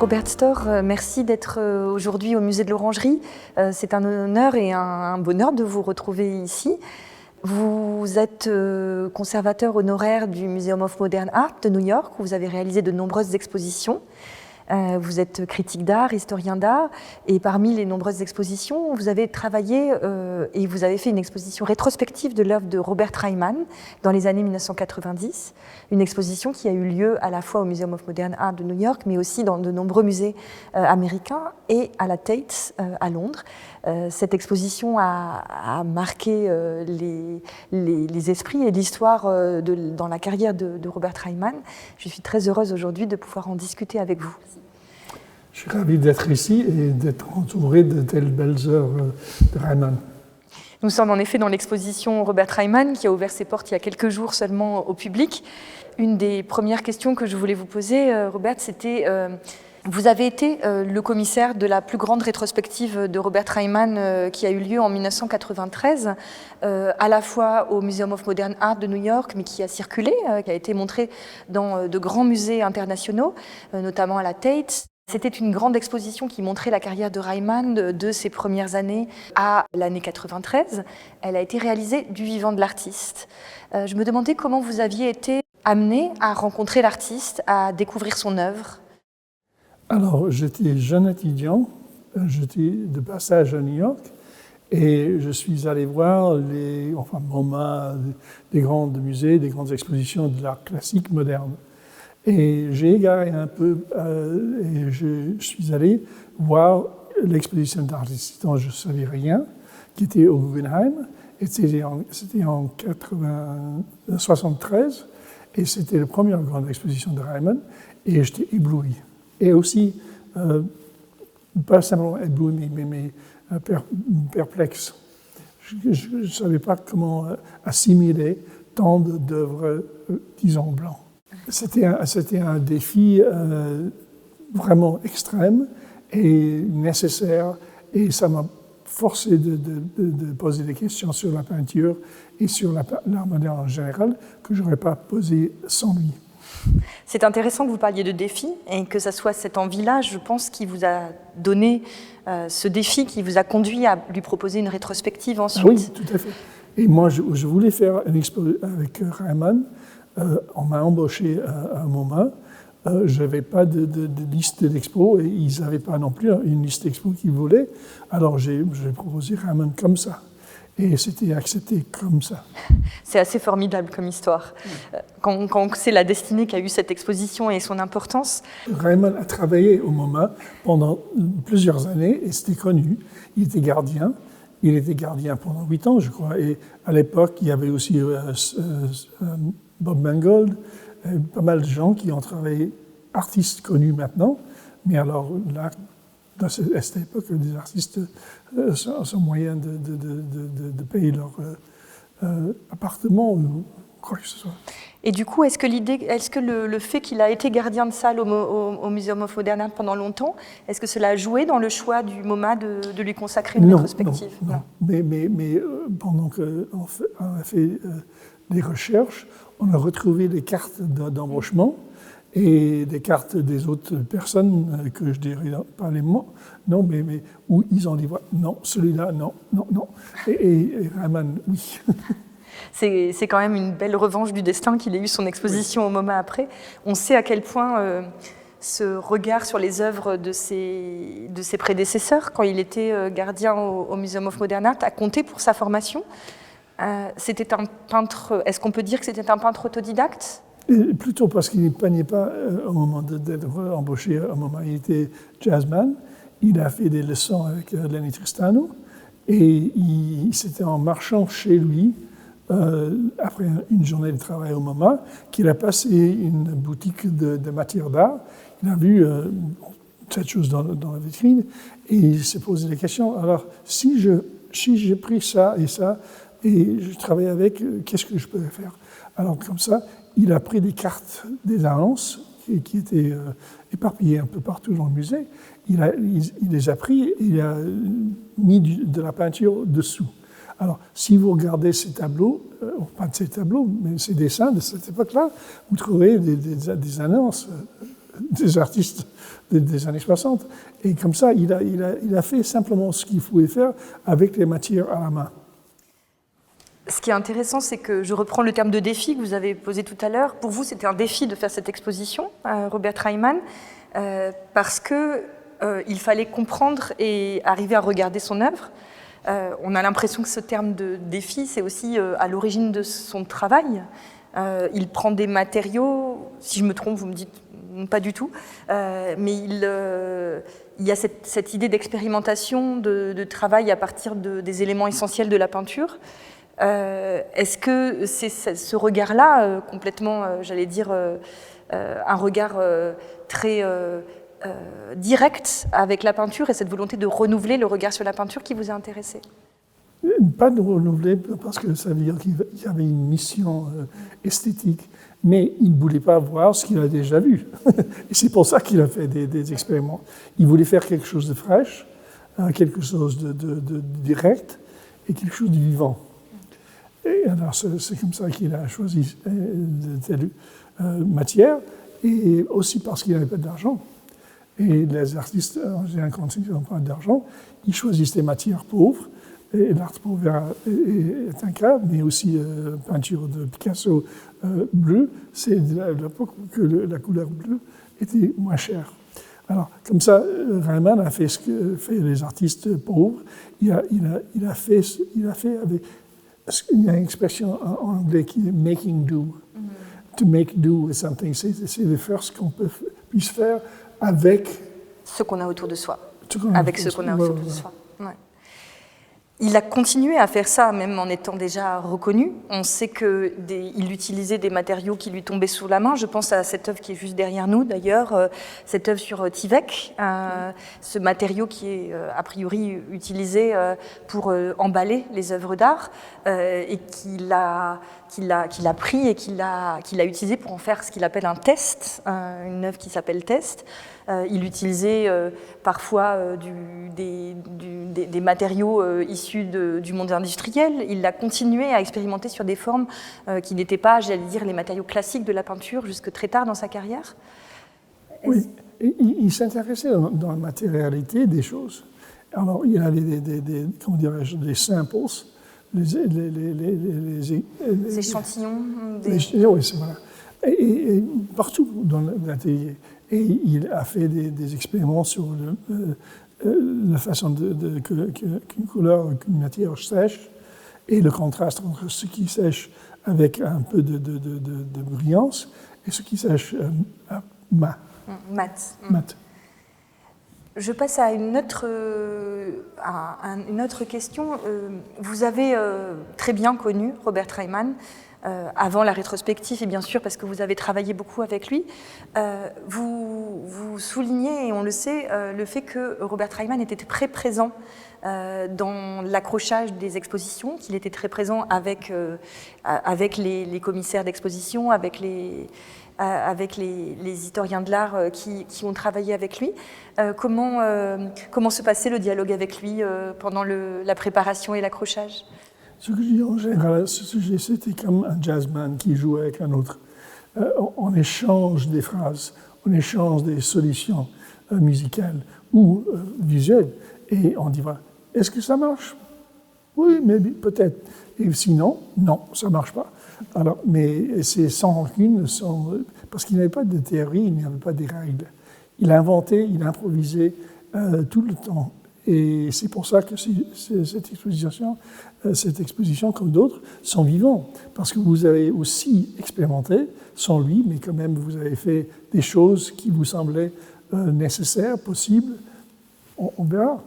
Robert Storr, merci d'être aujourd'hui au musée de l'Orangerie. C'est un honneur et un bonheur de vous retrouver ici. Vous êtes conservateur honoraire du Museum of Modern Art de New York, où vous avez réalisé de nombreuses expositions. Vous êtes critique d'art, historien d'art, et parmi les nombreuses expositions, vous avez travaillé et vous avez fait une exposition rétrospective de l'œuvre de Robert Ryman dans les années 1990, une exposition qui a eu lieu à la fois au Museum of Modern Art de New York, mais aussi dans de nombreux musées américains et à la Tate à Londres. Cette exposition a marqué les esprits et l'histoire dans la carrière de Robert Ryman. Je suis très heureuse aujourd'hui de pouvoir en discuter avec vous. Je suis ravi d'être ici et d'être entouré de telles belles œuvres de Ryman. Nous sommes en effet dans l'exposition Robert Ryman qui a ouvert ses portes il y a quelques jours seulement au public. Une des premières questions que je voulais vous poser, Robert, c'était... Vous avez été le commissaire de la plus grande rétrospective de Robert Ryman qui a eu lieu en 1993, à la fois au Museum of Modern Art de New York, mais qui a circulé, qui a été montré dans de grands musées internationaux, notamment à la Tate. C'était une grande exposition qui montrait la carrière de Ryman de ses premières années à l'année 93. Elle a été réalisée du vivant de l'artiste. Je me demandais comment vous aviez été amené à rencontrer l'artiste, à découvrir son œuvre. Alors, j'étais jeune étudiant, j'étais de passage à New York et je suis allé voir MoMA, des grands musées, des grandes expositions de l'art classique moderne. Et j'ai égaré un peu et je suis allé voir l'exposition d'artistes dont je ne savais rien, qui était au Guggenheim. C'était en 1973 et c'était la première grande exposition de Ryman et j'étais ébloui. Et aussi, pas simplement ébloui, mais perplexe. Je ne savais pas comment assimiler tant d'œuvres, disons, blancs. C'était un défi vraiment extrême et nécessaire, et ça m'a forcé de poser des questions sur la peinture et sur l'art moderne en général que je n'aurais pas posé sans lui. C'est intéressant que vous parliez de défi et que ce soit cette envie-là, je pense, qui vous a donné ce défi, qui vous a conduit à lui proposer une rétrospective ensuite. Oui, tout à fait. Et moi, je voulais faire une expo avec Ryman. On m'a embauché à MoMA. Je n'avais pas de liste d'expos et ils n'avaient pas non plus une liste d'expos qu'ils voulaient. Alors j'ai proposé Ryman comme ça. Et c'était accepté comme ça. C'est assez formidable comme histoire. Quand on sait la destinée qu'a eu cette exposition et son importance. Ryman a travaillé au MoMA pendant plusieurs années et c'était connu. Il était gardien. Il était gardien pendant 8 ans, je crois. Et à l'époque, il y avait aussi Bob Mangold, pas mal de gens qui ont travaillé, artistes connus maintenant. Mais alors là, à cette époque, les artistes sont moyens de payer leur appartement ou quoi que ce soit. Et du coup, est-ce que le fait qu'il a été gardien de salle au Museum of Modern Art pendant longtemps, est-ce que cela a joué dans le choix du MoMA de lui consacrer une rétrospective? Non. Mais pendant qu'on a fait des recherches, on a retrouvé des cartes d'embauchement et des cartes des autres personnes que je dirais pas les mots, non, mais où ils ont dit non, celui-là, non. Et Ryman, oui. C'est quand même une belle revanche du destin qu'il ait eu son exposition au MoMA après. On sait à quel point ce regard sur les œuvres de ses prédécesseurs, quand il était gardien au Museum of Modern Art, a compté pour sa formation. C'était un peintre. Est-ce qu'on peut dire que c'était un peintre autodidacte? Plutôt parce qu'il ne peignait pas au moment d'être embauché au MoMA. Il était jazzman. Il a fait des leçons avec Lenny Tristano et c'était en marchant chez lui. Après une journée de travail au MoMA, qu'il a passé une boutique de matières d'art. Il a vu cette chose dans la vitrine et il s'est posé des questions. Alors, si j'ai pris ça et je travaille avec, qu'est-ce que je peux faire? Alors, comme ça, il a pris des cartes des annonces qui étaient éparpillées un peu partout dans le musée. Il les a pris et il a mis de la peinture dessous. Alors, si vous regardez ces tableaux, pas de ces tableaux, mais ces dessins de cette époque-là, vous trouverez des annonces des artistes des années 60. Et comme ça, il a fait simplement ce qu'il pouvait faire avec les matières à la main. Ce qui est intéressant, c'est que je reprends le terme de défi que vous avez posé tout à l'heure. Pour vous, c'était un défi de faire cette exposition, Robert Reimann, parce qu'il fallait comprendre et arriver à regarder son œuvre. On a l'impression que ce terme de défi, c'est aussi à l'origine de son travail. Il prend des matériaux, si je me trompe, vous me dites pas du tout, mais il y a cette idée d'expérimentation, de travail à partir des éléments essentiels de la peinture. Est-ce que c'est ce regard-là, complètement, j'allais dire, un regard très direct avec la peinture et cette volonté de renouveler le regard sur la peinture qui vous a intéressé? Pas de renouveler, parce que ça veut dire qu'il y avait une mission esthétique, mais il ne voulait pas voir ce qu'il a déjà vu. Et c'est pour ça qu'il a fait des expériments. Il voulait faire quelque chose de fraîche, quelque chose de direct et quelque chose de vivant. Et alors, c'est comme ça qu'il a choisi telle matière, et aussi parce qu'il n'avait pas d'argent. Et les artistes, en général, quand ils n'ont pas d'argent, ils choisissent des matières pauvres. Et l'art pauvre est un cas, mais aussi peinture de Picasso bleu, c'est de l'époque que la couleur bleue était moins chère. Alors, comme ça, Reimann a fait ce que font les artistes pauvres. Il a fait avec... Il y a une expression en anglais qui est « making do ». To make do with something, c'est de faire ce qu'on puisse faire avec... Ce qu'on a autour de soi. Avec ce qu'on a autour de soi. Ouais. Il a continué à faire ça, même en étant déjà reconnu. On sait qu'il utilisait des matériaux qui lui tombaient sous la main. Je pense à cette œuvre qui est juste derrière nous, d'ailleurs, cette œuvre sur Tyvek, ce matériau qui est a priori utilisé pour emballer les œuvres d'art et qu'il a pris et qu'il a utilisé pour en faire ce qu'il appelle un test, une œuvre qui s'appelle Test. Il utilisait parfois des matériaux issus du monde industriel. Il a continué à expérimenter sur des formes qui n'étaient pas, j'allais dire, les matériaux classiques de la peinture jusque très tard dans sa carrière. Oui, il s'intéressait dans la matérialité des choses. Alors, il y avait comment dirais-je, des samples, les échantillons. Oui, c'est voilà. Et partout dans l'atelier. Et il a fait des expériments sur la façon qu'une couleur, qu'une matière sèche, et le contraste entre ce qui sèche avec un peu de brillance et ce qui sèche mat. Mat. Je passe à une autre question. Vous avez très bien connu Robert Reimann, avant la rétrospective, et bien sûr parce que vous avez travaillé beaucoup avec lui. Vous soulignez, et on le sait, le fait que Robert Reimann était très présent dans l'accrochage des expositions, qu'il était très présent avec les commissaires d'exposition, avec les historiens de l'art qui ont travaillé avec lui. Comment se passait le dialogue avec lui pendant la préparation et l'accrochage? Ce que je dis en général, ce sujet, c'était comme un jazzman qui jouait avec un autre. On échange des phrases, on échange des solutions musicales ou visuelles, et on dit, voilà, est-ce que ça marche? Oui, mais peut-être. Et sinon, non, ça ne marche pas. Alors, mais c'est sans rancune, parce qu'il n'avait pas de théorie, il n'y avait pas de règles. Il inventait, il improvisait tout le temps. Et c'est pour ça que cette exposition, comme d'autres, sont vivantes. Parce que vous avez aussi expérimenté, sans lui, mais quand même vous avez fait des choses qui vous semblaient nécessaires, possibles. On verra.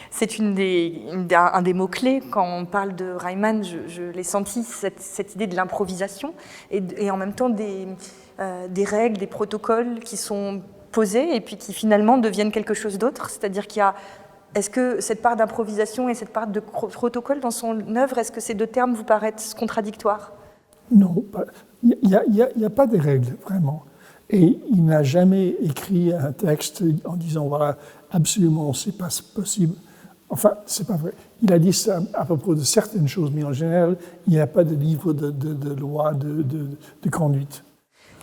C'est un des mots-clés quand on parle de Reimann, je l'ai senti, cette idée de l'improvisation et en même temps des règles, des protocoles qui sont posés et puis qui finalement deviennent quelque chose d'autre. C'est-à-dire est-ce que cette part d'improvisation et cette part de protocole dans son œuvre, est-ce que ces deux termes vous paraissent contradictoires? Non, il n'y a pas de règles, vraiment. Et il n'a jamais écrit un texte en disant, voilà, absolument, c'est pas possible. Enfin, c'est pas vrai. Il a dit ça à propos de certaines choses, mais en général, il n'y a pas de livre de loi de conduite.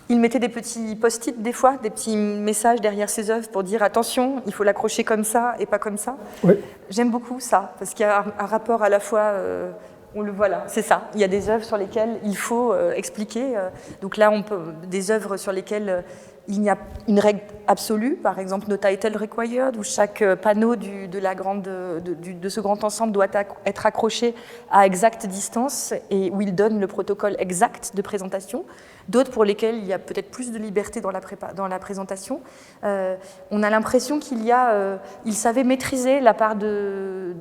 Il mettait des petits post-it des fois, des petits messages derrière ses œuvres pour dire attention, il faut l'accrocher comme ça et pas comme ça. Oui. J'aime beaucoup ça, parce qu'il y a un rapport à la fois, on le voit là, c'est ça. Il y a des œuvres sur lesquelles il faut expliquer. Donc là, des œuvres sur lesquelles il y a une règle absolue, par exemple No Title Required, où chaque panneau de ce grand ensemble doit être accroché à exacte distance et où il donne le protocole exact de présentation. D'autres pour lesquels il y a peut-être plus de liberté dans la présentation. On a l'impression il savait maîtriser la part de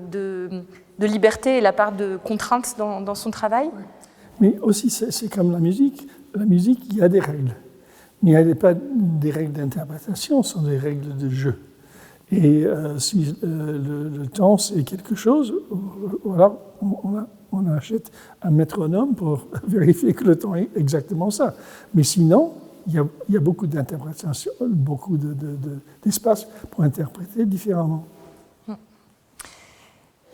liberté et la part de contrainte dans son travail. Mais aussi, c'est comme la musique. La musique, il y a des règles. Mais il n'y a pas des règles d'interprétation, ce sont des règles de jeu. Et si le temps, c'est quelque chose, voilà, on achète un métronome pour vérifier que le temps est exactement ça. Mais sinon, il y a beaucoup d'interprétations, beaucoup d'espace pour interpréter différemment.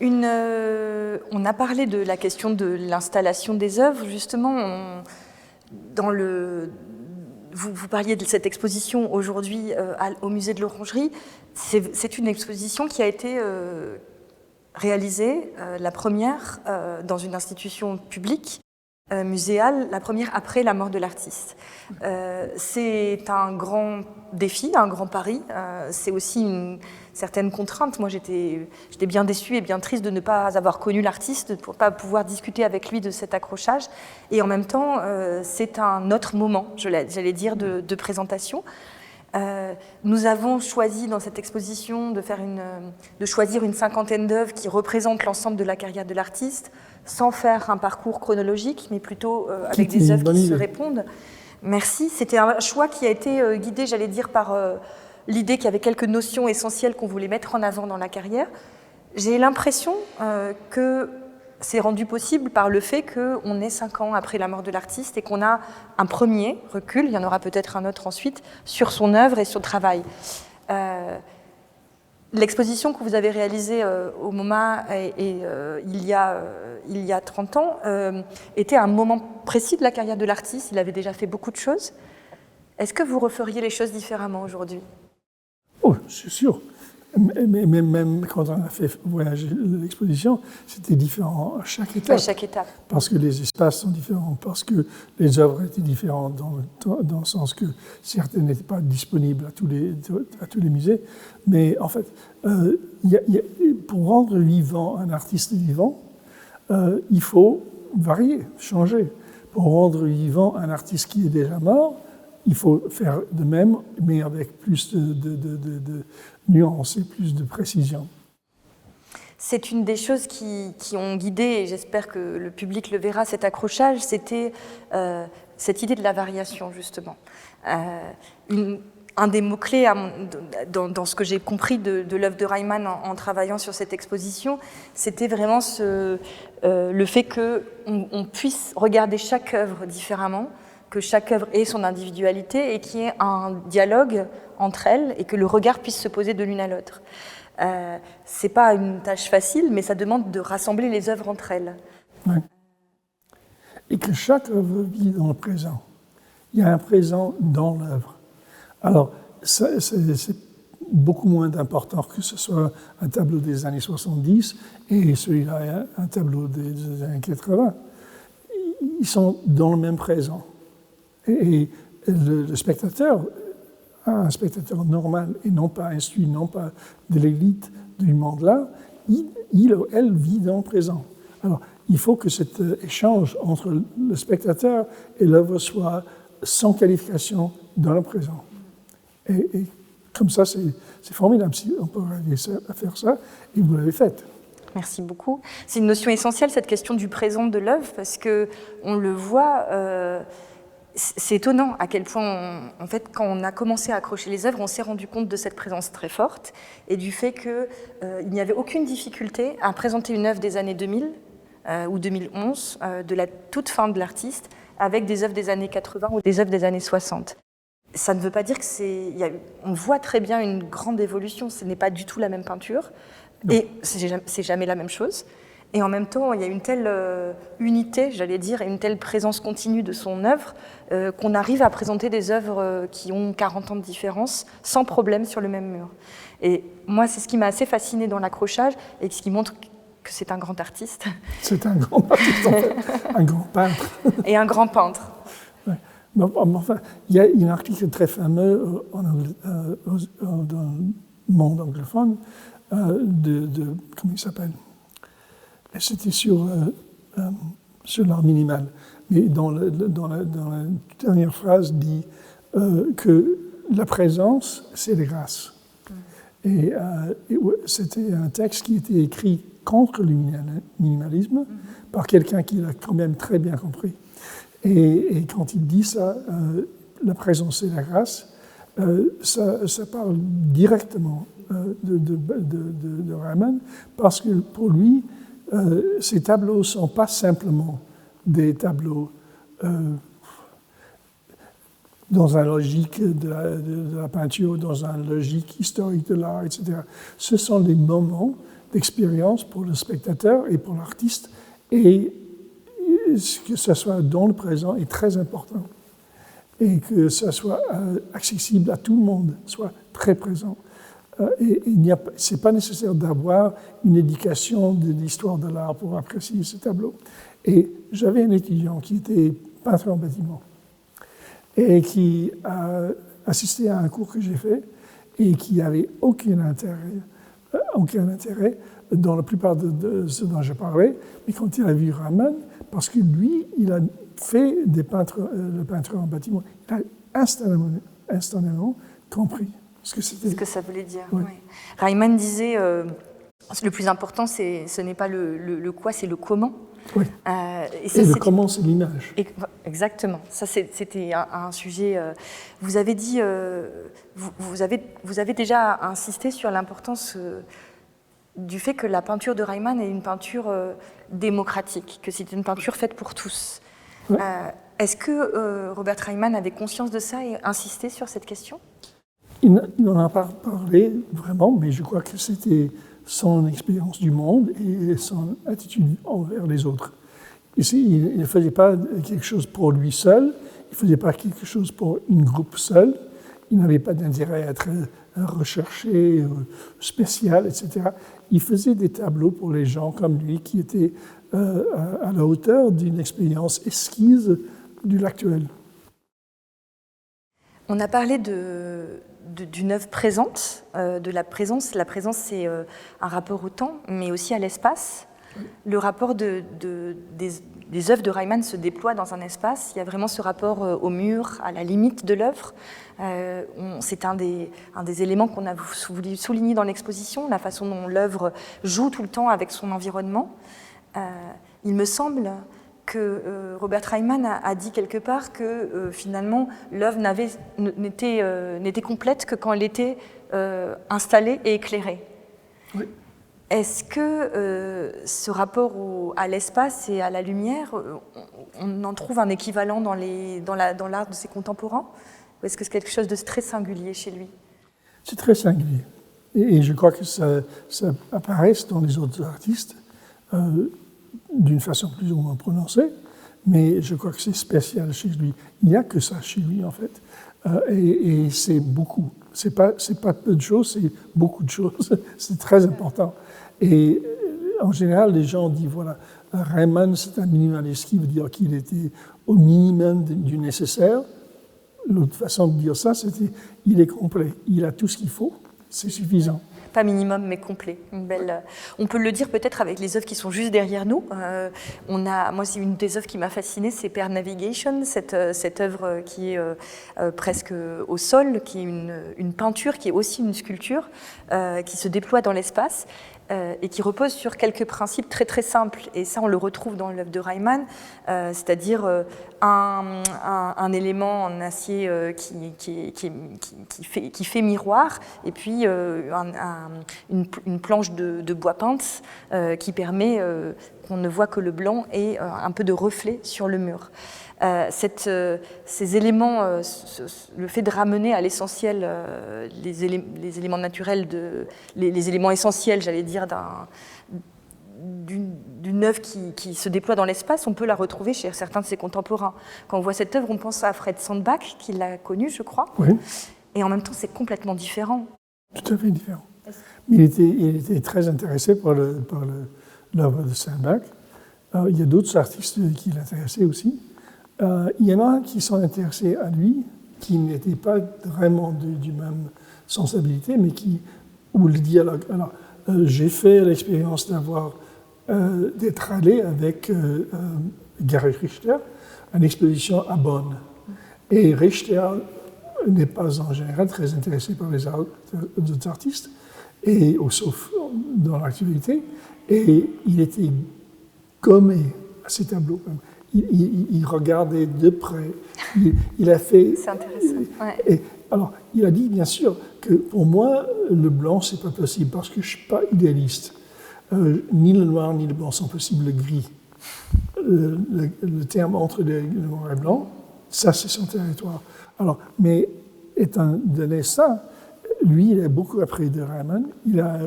On a parlé de la question de l'installation des œuvres. Justement, vous parliez de cette exposition aujourd'hui au musée de l'Orangerie. C'est une exposition qui a été réalisée, la première dans une institution publique, muséale, la première après la mort de l'artiste. C'est un grand défi, un grand pari. C'est aussi une certaine contrainte. Moi, j'étais bien déçue et bien triste de ne pas avoir connu l'artiste, pour ne pas pouvoir discuter avec lui de cet accrochage. Et en même temps, c'est un autre moment, j'allais dire, de présentation. Nous avons choisi dans cette exposition de choisir une cinquantaine d'œuvres qui représentent l'ensemble de la carrière de l'artiste, sans faire un parcours chronologique, mais plutôt avec des œuvres qui se répondent. Merci. C'était un choix qui a été guidé, j'allais dire, par l'idée qu'il y avait quelques notions essentielles qu'on voulait mettre en avant dans la carrière. J'ai l'impression que c'est rendu possible par le fait qu'on est 5 ans après la mort de l'artiste et qu'on a un premier recul, il y en aura peut-être un autre ensuite, sur son œuvre et son travail. L'exposition que vous avez réalisée au MoMA il y a 30 ans était un moment précis de la carrière de l'artiste. Il avait déjà fait beaucoup de choses. Est-ce que vous referiez les choses différemment aujourd'hui ? Oh, c'est sûr. Mais même quand on a fait voyager l'exposition, c'était différent à chaque étape. À chaque étape. Parce que les espaces sont différents, parce que les œuvres étaient différentes dans le sens que certaines n'étaient pas disponibles à tous les musées. Mais en fait, pour rendre vivant un artiste vivant, il faut varier, changer. Pour rendre vivant un artiste qui est déjà mort, il faut faire de même, mais avec plus de nuances et plus de précision. C'est une des choses qui ont guidé, et j'espère que le public le verra, cet accrochage, c'était cette idée de la variation, justement. Un des mots-clés dans ce que j'ai compris de l'œuvre de Reimann en travaillant sur cette exposition, c'était vraiment le fait qu'on puisse regarder chaque œuvre différemment, que chaque œuvre ait son individualité et qu'il y ait un dialogue entre elles et que le regard puisse se poser de l'une à l'autre. C'est pas une tâche facile, mais ça demande de rassembler les œuvres entre elles. Oui. Et que chaque œuvre vit dans le présent. Il y a un présent dans l'œuvre. Alors, c'est beaucoup moins important que ce soit un tableau des années 70 et celui-là, un tableau des années 80. Ils sont dans le même présent. Et le spectateur, un spectateur normal et non pas instruit, non pas de l'élite du monde-là, il ou elle vit dans le présent. Alors, il faut que cet échange entre le spectateur et l'œuvre soit sans qualification dans le présent. Et comme ça, c'est formidable si on peut arriver à faire ça, et vous l'avez fait. Merci beaucoup. C'est une notion essentielle, cette question du présent de l'œuvre, parce qu'on le voit... c'est étonnant à quel point, en fait, quand on a commencé à accrocher les œuvres, on s'est rendu compte de cette présence très forte et du fait qu'il n'y avait aucune difficulté à présenter une œuvre des années 2000 ou 2011, de la toute fin de l'artiste, avec des œuvres des années 80 ou des œuvres des années 60. Ça ne veut pas dire on voit très bien une grande évolution, ce n'est pas du tout la même peinture, et c'est jamais la même chose. Et en même temps, il y a une telle unité, j'allais dire, et une telle présence continue de son œuvre qu'on arrive à présenter des œuvres qui ont 40 ans de différence sans problème sur le même mur. Et moi, c'est ce qui m'a assez fascinée dans l'accrochage et ce qui montre que c'est un grand artiste. C'est un grand artiste, en fait, un grand peintre. Et un grand peintre. Ouais. Enfin, il y a un article très fameux dans le monde anglophone comment il s'appelle? C'était sur l'art minimal. Mais dans la dernière phrase, dit que la présence, c'est la grâce. Et c'était un texte qui était écrit contre le minimalisme par quelqu'un qui l'a quand même très bien compris. Et quand il dit ça, la présence et la grâce, ça parle directement de Reimann, parce que pour lui, ces tableaux ne sont pas simplement des tableaux dans une logique de la peinture, dans une logique historique de l'art, etc. Ce sont des moments d'expérience pour le spectateur et pour l'artiste, et que ce soit dans le présent est très important, et que ça soit accessible à tout le monde, soit très présent. Et ce n'est pas nécessaire d'avoir une éducation de l'histoire de l'art pour apprécier ces tableaux. Et j'avais un étudiant qui était peintre en bâtiment et qui a assisté à un cours que j'ai fait et qui n'avait aucun intérêt dans la plupart de ce dont je parlais, mais quand il a vu Reimann, parce que lui, il a fait le peintre en bâtiment, il a instantanément compris ce que ça voulait dire. Ouais. Ouais. Reimann disait le plus important, ce n'est pas le quoi, c'est le comment. Oui. Et le comment, c'est l'image. Exactement. Ça, c'était un sujet. Vous avez dit, vous avez déjà insisté sur l'importance du fait que la peinture de Reimann est une peinture démocratique, que c'est une peinture faite pour tous. Ouais. Est-ce que Robert Reimann avait conscience de ça et insisté sur cette question ? Il n'en a pas parlé vraiment, mais je crois que c'était son expérience du monde et son attitude envers les autres. Ici, il ne faisait pas quelque chose pour lui seul, il ne faisait pas quelque chose pour un groupe seul, il n'avait pas d'intérêt à être recherché, spécial, etc. Il faisait des tableaux pour les gens comme lui qui étaient à la hauteur d'une expérience esquisse de l'actuel. On a parlé d'une œuvre présente, de la présence. La présence, c'est un rapport au temps, mais aussi à l'espace. Le rapport des œuvres de Reimann se déploie dans un espace. Il y a vraiment ce rapport au mur, à la limite de l'œuvre. C'est un des éléments qu'on a voulu souligner dans l'exposition, la façon dont l'œuvre joue tout le temps avec son environnement. Il me semble que Robert Reimann a dit quelque part que finalement l'œuvre n'était complète que quand elle était installée et éclairée. Oui. Est-ce que ce rapport à l'espace et à la lumière, on en trouve un équivalent dans l'art de ses contemporains ? Ou est-ce que c'est quelque chose de très singulier chez lui ? C'est très singulier. Et je crois que ça apparaît dans les autres artistes d'une façon plus ou moins prononcée, mais je crois que c'est spécial chez lui. Il n'y a que ça chez lui, en fait. Et c'est beaucoup. C'est pas peu de choses, c'est beaucoup de choses. C'est très important. Et en général, les gens disent, voilà, Reimann, c'est un minimaliste, qui veut dire qu'il était au minimum du nécessaire. L'autre façon de dire ça, c'était, il est complet. Il a tout ce qu'il faut, c'est suffisant. Pas minimum, mais complet. On peut le dire peut-être avec les œuvres qui sont juste derrière nous. Moi, c'est une des œuvres qui m'a fascinée, c'est Pear Navigation, cette œuvre qui est presque au sol, qui est une peinture, qui est aussi une sculpture, qui se déploie dans l'espace et qui repose sur quelques principes très très simples. Et ça, on le retrouve dans l'œuvre de Reimann, c'est-à-dire un élément en acier qui fait miroir, et puis une planche de bois peinte qui permet qu'on ne voit que le blanc et un peu de reflet sur le mur. Ces éléments, le fait de ramener à l'essentiel les éléments naturels, les éléments essentiels, j'allais dire, d'une œuvre qui se déploie dans l'espace, on peut la retrouver chez certains de ses contemporains. Quand on voit cette œuvre, on pense à Fred Sandbach, qui l'a connu, je crois. Oui. Et en même temps, c'est complètement différent. Tout à fait différent. Mais il était très intéressé par l'œuvre de Sandbach. Il y a d'autres artistes qui l'intéressaient aussi. Il y en a qui sont intéressés à lui, qui n'étaient pas vraiment du même sensibilité, mais où le dialogue. Alors, j'ai fait l'expérience d'être allé avec Gary Richter à une exposition à Bonn. Et Richter n'est pas en général très intéressé par les autres artistes, sauf dans l'actualité, et il était gommé à ces tableaux. Il regardait de près. Il a fait. C'est intéressant. Ouais. Et alors, il a dit bien sûr que pour moi, le blanc, c'est pas possible parce que je suis pas idéaliste. Ni le noir ni le blanc sont possibles, le gris. Le terme entre le noir et le blanc, ça, c'est son territoire. Alors, mais étant donné ça, lui, il a beaucoup appris de Reimann. Il a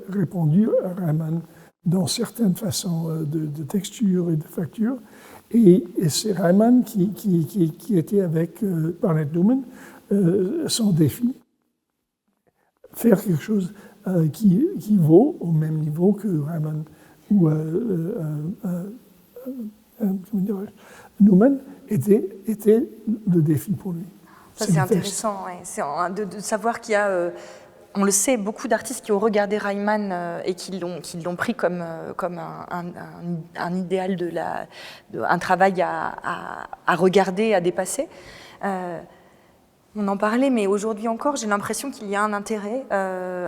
répondu à Reimann dans certaines façons de texture et de facture. Et c'est Reimann qui était avec Barnett Newman son défi. Faire quelque chose qui vaut au même niveau que Reimann ou Newman était le défi pour lui. Ça, c'est intéressant, ouais. C'est de savoir qu'il y a, on le sait, beaucoup d'artistes qui ont regardé Reimann et qui l'ont pris comme un idéal un travail à regarder, à dépasser. On en parlait, mais aujourd'hui encore, j'ai l'impression qu'il y a un intérêt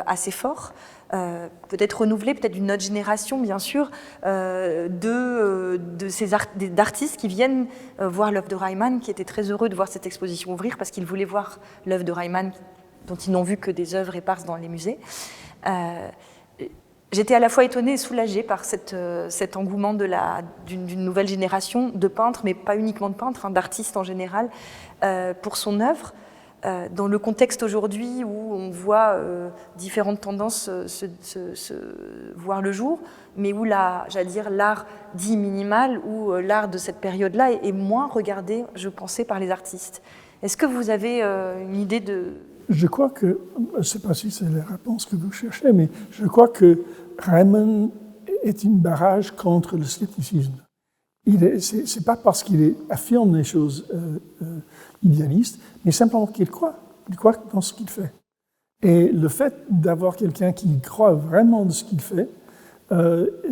assez fort, peut-être renouvelé, peut-être d'une autre génération, bien sûr, d'artistes qui viennent voir l'œuvre de Reimann, qui étaient très heureux de voir cette exposition ouvrir parce qu'ils voulaient voir l'œuvre de Reimann, dont ils n'ont vu que des œuvres éparses dans les musées. J'étais à la fois étonnée et soulagée par cet engouement d'une nouvelle génération de peintres, mais pas uniquement de peintres, d'artistes en général, pour son œuvre. Dans le contexte aujourd'hui où on voit différentes tendances se voir le jour, mais où l'art dit minimal, où l'art de cette période-là est moins regardé, je pensais, par les artistes. Est-ce que vous avez une idée de... Je crois que, je ne sais pas si c'est la réponse que vous cherchez, mais je crois que Reimann est une barrage contre le scepticisme. Ce n'est pas parce qu'il affirme les choses idéalistes, mais simplement qu'il croit. Il croit dans ce qu'il fait. Et le fait d'avoir quelqu'un qui croit vraiment dans ce qu'il fait,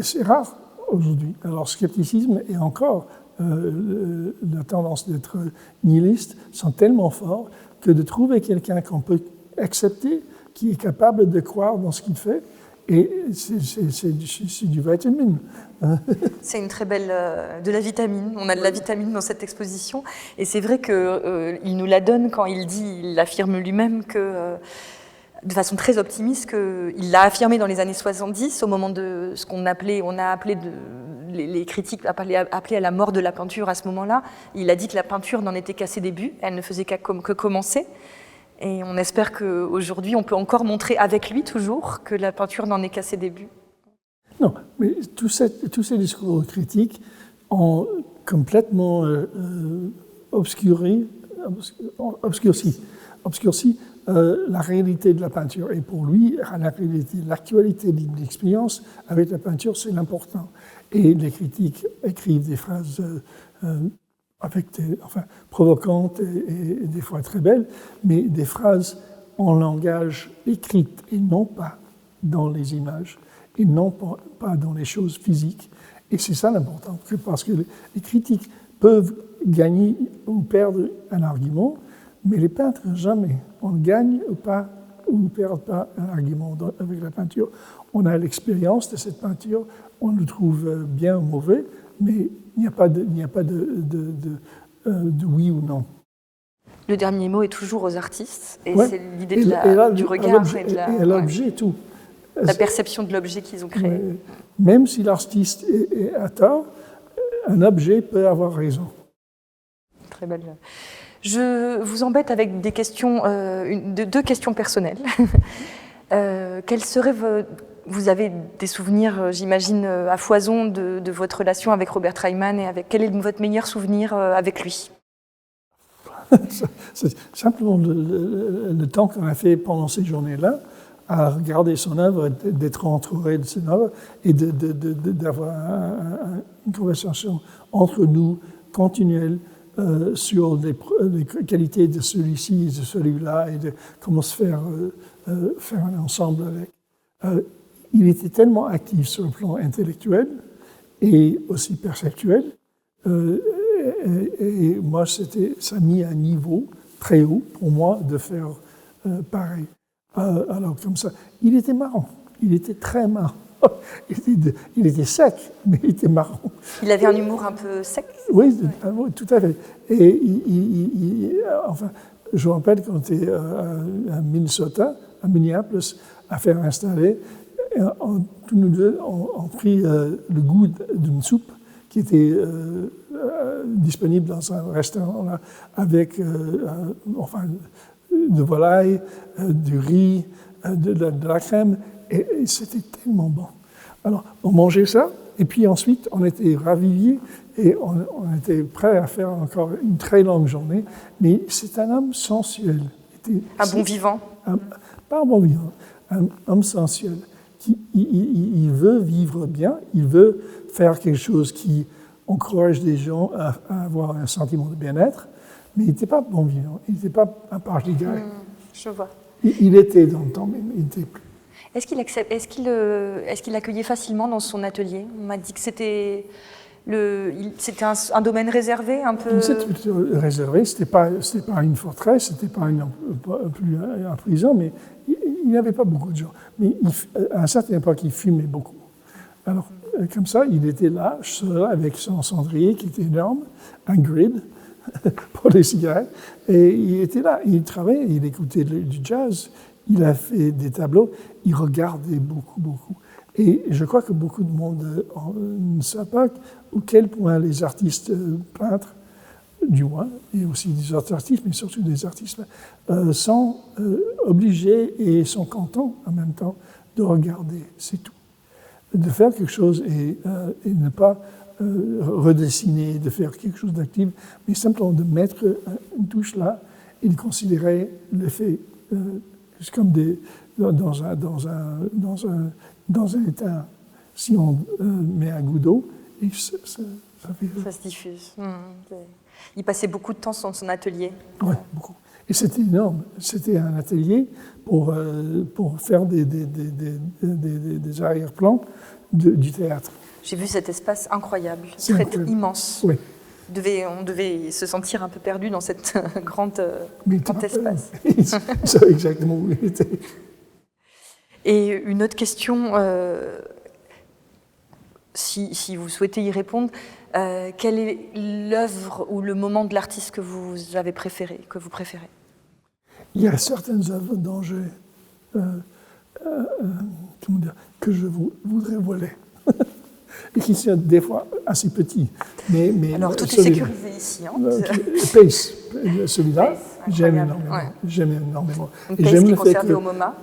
c'est rare aujourd'hui. Alors, scepticisme et encore la tendance d'être nihiliste sont tellement forts que de trouver quelqu'un qu'on peut accepter, qui est capable de croire dans ce qu'il fait, et c'est du vitamine. C'est une très belle... de la vitamine. On a de la vitamine dans cette exposition. Et c'est vrai qu'il nous la donne quand il affirme lui-même que, de façon très optimiste, qu'il l'a affirmé dans les années 70, au moment de ce qu'on a appelé les critiques appelaient à la mort de la peinture à ce moment-là. Il a dit que la peinture n'en était qu'à ses débuts, elle ne faisait que commencer. Et on espère qu'aujourd'hui, on peut encore montrer avec lui toujours que la peinture n'en est qu'à ses débuts. Non, mais tous ces discours critiques ont complètement obscurci la réalité de la peinture. Et pour lui, l'actualité d'une expérience avec la peinture, c'est l'important. Et les critiques écrivent des phrases provocantes et des fois très belles, mais des phrases en langage écrit et non pas dans les images, et non pas dans les choses physiques. Et c'est ça l'important, parce que les critiques peuvent gagner ou perdre un argument, mais les peintres, jamais. On gagne ou ne perd pas un argument avec la peinture. On a l'expérience de cette peinture, on le trouve bien ou mauvais, mais il n'y a pas de oui ou non. Le dernier mot est toujours aux artistes, et ouais. c'est l'idée du regard et l'objet, tout. La perception de l'objet qu'ils ont créé. Ouais. Même si l'artiste est à tort, un objet peut avoir raison. Très belle. Je vous embête avec des questions, deux questions personnelles. Quelle serait Vous avez des souvenirs, j'imagine, à foison de votre relation avec Robert Reimann et quel est votre meilleur souvenir avec lui? C'est simplement le temps qu'on a fait pendant ces journées-là à regarder son œuvre, d'être entouré de son œuvre et d'avoir une conversation entre nous continuelle sur les qualités de celui-ci et de celui-là et de comment se faire un ensemble avec. Il était tellement actif sur le plan intellectuel et aussi perceptuel. Et moi, ça a mis un niveau très haut pour moi de faire pareil. Alors comme ça, il était marrant, il était très marrant. Il était sec, mais il était marrant. Il avait un humour un peu sec? Oui, tout à fait. Et enfin, je me rappelle quand on était à Minnesota, à Minneapolis, à faire installer, tous nous deux, on pris le goût d'une soupe qui était disponible dans un restaurant là, avec enfin, de volaille, du riz, de la crème, et c'était tellement bon. Alors, on mangeait ça, et puis ensuite, on était raviviés, et on était prêts à faire encore une très longue journée, mais c'est un homme sensuel. Un bon vivant? Pas un bon vivant, un homme sensuel. Il veut vivre bien, il veut faire quelque chose qui encourage les gens à avoir un sentiment de bien-être, mais il n'était pas bon vivant, il n'était pas un particulier. Je vois. Il était dans le temps, mais il n'était plus. Est-ce qu'il accueillait facilement dans son atelier? On m'a dit que c'était un domaine réservé, un peu. C'était réservé, c'était pas une forteresse, c'était pas un prison, mais il n'y avait pas beaucoup de gens. Mais à un certain époque, il fumait beaucoup. Alors, comme ça, il était là, seul, avec son cendrier qui était énorme, un grid pour les cigarettes, et il était là, il travaillait, il écoutait du jazz, il a fait des tableaux, il regardait beaucoup. Et je crois que beaucoup de monde ne sait pas à quel point les artistes peintres, du moins, et aussi des autres artistes, mais surtout des artistes, sont obligés et sont contents en même temps de regarder, c'est tout. De faire quelque chose et ne pas redessiner, de faire quelque chose d'actif, mais simplement de mettre une touche là et de considérer l'effet comme dans un état. Si on met un goût d'eau, et ça se diffuse. Il passait beaucoup de temps dans son atelier. Oui, beaucoup. Et c'était énorme. C'était un atelier pour faire des arrière-plans du théâtre. J'ai vu cet espace incroyable, immense. Oui. On devait se sentir un peu perdu dans cette grand espace. Il savait exactement où il était. Et une autre question, si vous souhaitez y répondre, quelle est l'œuvre ou le moment de l'artiste que vous préférez? Il y a certaines œuvres dont que je voudrais voler. Et qui sont des fois assez petits. Mais alors, tout est sécurisé ici. Hein, Pace, celui-là, j'aime énormément. Ouais. J'aime énormément. Une Pace qui est conservé au MoMA.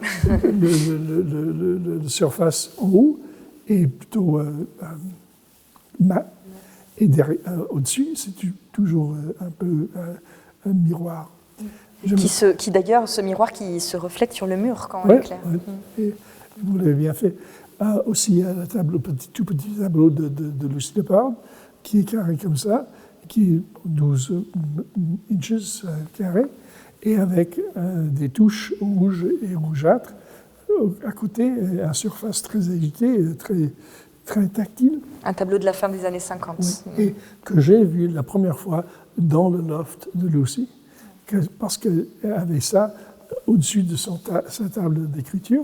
Le surface en haut est plutôt mat. Et au-dessus, c'est toujours un peu un miroir. Qui d'ailleurs, ce miroir qui se reflète sur le mur quand on éclaire. Et vous l'avez bien fait. Aussi un tout petit tableau de Lucie Lepard, qui est carré comme ça, qui est 12 inches carré, et avec des touches rouges et rougeâtres à côté, une surface très agitée, très tactile. Un tableau de la fin des années 50. Oui, et que j'ai vu la première fois dans le loft de Lucie, parce qu'elle avait ça au-dessus de sa table d'écriture.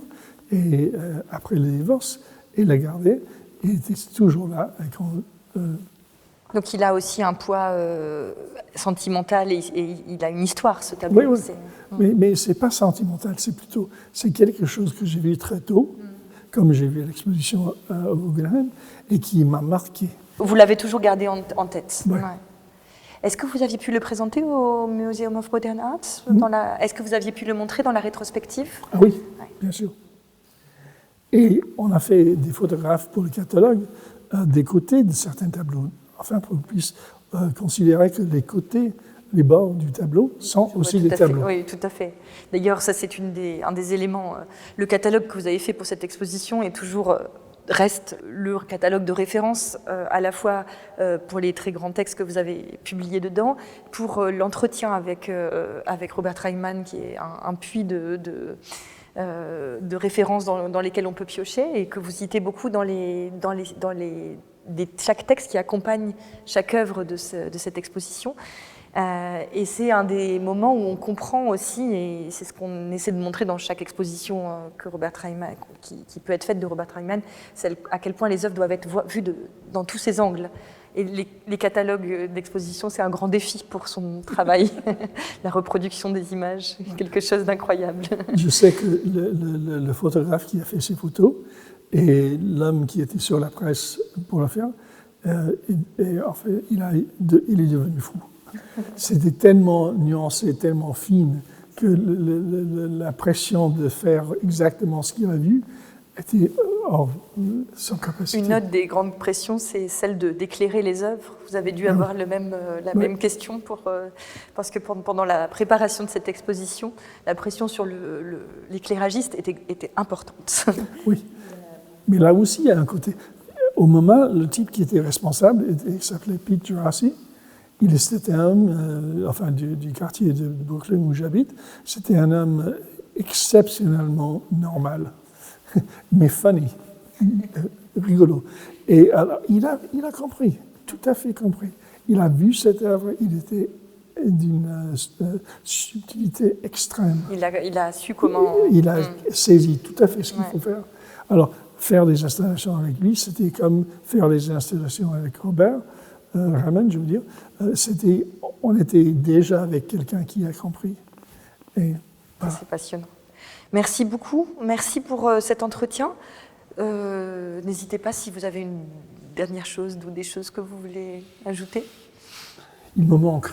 Et après le divorce, il l'a gardé, et il était toujours là. Donc il a aussi un poids sentimental et il a une histoire, ce tableau. Oui. Mais ce n'est pas sentimental, c'est quelque chose que j'ai vu très tôt, comme j'ai vu à l'exposition au Guggenheim, et qui m'a marqué. Vous l'avez toujours gardé en tête. Ouais. Ouais. Est-ce que vous aviez pu le présenter au Museum of Modern Art? Est-ce que vous aviez pu le montrer dans la rétrospective? Ah oui, bien sûr. Et on a fait des photographes pour le catalogue des côtés de certains tableaux, afin qu'on puisse considérer que les côtés, les bords du tableau sont aussi des tableaux. Oui, tout à fait. D'ailleurs, ça c'est un des éléments. Le catalogue que vous avez fait pour cette exposition est toujours reste le catalogue de référence à la fois pour les très grands textes que vous avez publiés dedans, pour l'entretien avec Robert Reimann, qui est un puits de références dans lesquelles on peut piocher et que vous citez beaucoup dans chaque texte qui accompagne chaque œuvre de cette exposition. Et c'est un des moments où on comprend aussi, et c'est ce qu'on essaie de montrer dans chaque exposition que Robert Reimann, qui peut être faite de Robert Reimann, c'est à quel point les œuvres doivent être vues dans tous ses angles. Et les catalogues d'exposition, c'est un grand défi pour son travail, la reproduction des images, quelque chose d'incroyable. Je sais que le photographe qui a fait ces photos et l'homme qui était sur la presse pour le faire, en fait, il est devenu fou. C'était tellement nuancé, tellement fine, que la pression de faire exactement ce qu'il a vu était hors son capacité. Une autre des grandes pressions, c'est celle d'éclairer les œuvres. Vous avez dû avoir la même question, parce que pendant la préparation de cette exposition, la pression sur l'éclairagiste était importante. Oui, mais là aussi, il y a un côté. Au moment, le type qui était responsable, il s'appelait Pete Gerasi. C'était un homme, du quartier de Brooklyn où j'habite, c'était un homme exceptionnellement normal, mais funny, rigolo. Et alors, il a compris, tout à fait compris. Il a vu cette œuvre, il était d'une subtilité extrême. Il a su comment... Il a saisi tout à fait ce qu'il faut faire. Alors, faire des installations avec lui, c'était comme faire des installations avec Robert Reimann, je veux dire. On était déjà avec quelqu'un qui a compris. Voilà. C'est passionnant. Merci beaucoup. Merci pour cet entretien. N'hésitez pas si vous avez une dernière chose ou des choses que vous voulez ajouter. Il me manque.